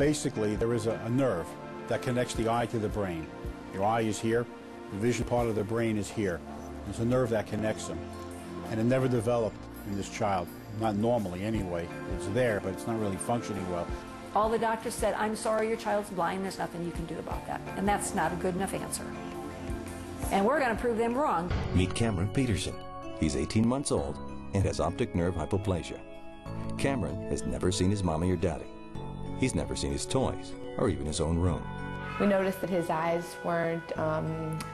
Basically, there is a nerve that connects the eye to the brain. Your eye is here, the vision part of the brain is here. There's a nerve that connects them. And it never developed in this child, not normally anyway. It's there, but it's not really functioning well. All the doctors said, I'm sorry, your child's blind, there's nothing you can do about that. And that's not a good enough answer. And we're going to prove them wrong. Meet Cameron Peterson. He's 18 months old and has optic nerve hypoplasia. Cameron has never seen his mommy or daddy. He's never seen his toys or even his own room. We noticed that his eyes weren't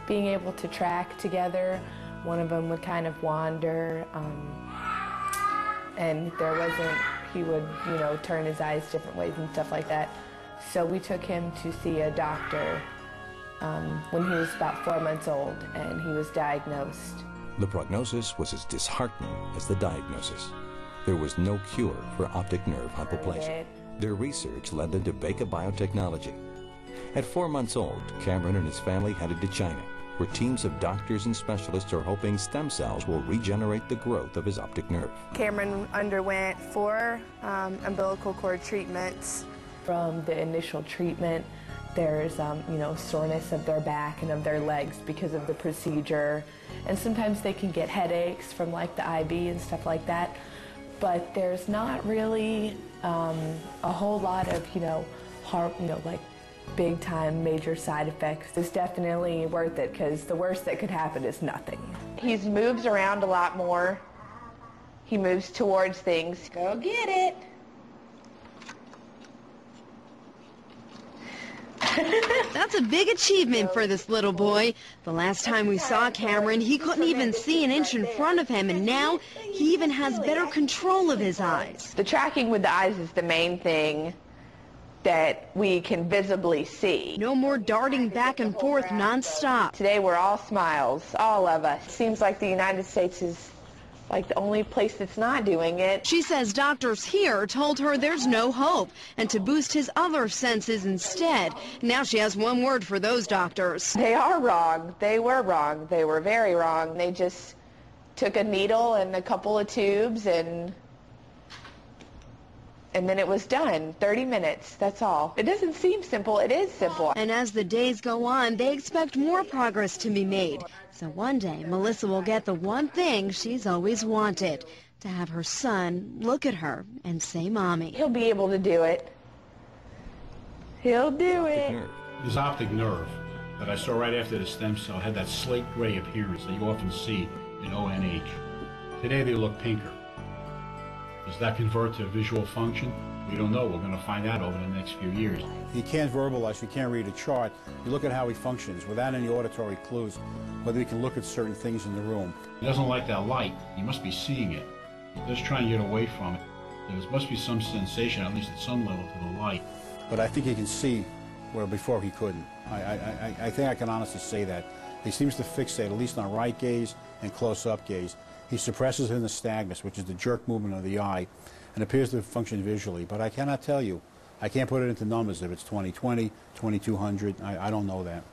being able to track together. One of them would kind of wander, and there wasn't, he would, turn his eyes different ways and stuff like that. So we took him to see a doctor when he was about 4 months old, and he was diagnosed. The prognosis was as disheartening as the diagnosis. There was no cure for optic nerve hypoplasia. Their research led them to Baker Biotechnology. At 4 months old, Cameron and his family headed to China, where teams of doctors and specialists are hoping stem cells will regenerate the growth of his optic nerve. Cameron underwent 4 umbilical cord treatments. From the initial treatment, there's soreness of their back and of their legs because of the procedure, and sometimes they can get headaches from like the IB and stuff like that. But there's not really a whole lot of like big time major side effects. It's definitely worth it because the worst that could happen is nothing. He moves around a lot more. He moves towards things. Go get it. That's a big achievement for this little boy. The last time we saw Cameron, he couldn't even see an inch in front of him, and now he even has better control of his eyes. The tracking with the eyes is the main thing that we can visibly see. No more darting back and forth nonstop. Today we're all smiles, all of us. Seems like the United States is like the only place that's not doing it. She says doctors here told her there's no hope and to boost his other senses instead. Now she has one word for those doctors. They are wrong. They were wrong. They were very wrong. They just took a needle and a couple of tubes and then it was done. 30 minutes, that's all. It doesn't seem simple. It is simple. And as the days go on, they expect more progress to be made. So one day, Melissa will get the one thing she's always wanted, to have her son look at her and say, Mommy. He'll be able to do it. He'll do it. His optic nerve that I saw right after the stem cell had that slate gray appearance that you often see in ONH. Today they look pinker. Does that convert to visual function? We don't know. We're going to find out over the next few years. You can't verbalize, you can't read a chart. You look at how he functions without any auditory clues, whether he can look at certain things in the room. He doesn't like that light. He must be seeing it. He's just trying to get away from it. There must be some sensation, at least at some level, to the light. But I think he can see where before he couldn't. I think I can honestly say that. He seems to fixate, at least on right gaze and close-up gaze. He suppresses in the nystagmus, which is the jerk movement of the eye, and appears to function visually. But I cannot tell you. I can't put it into numbers if it's 20/20, 2200. I don't know that.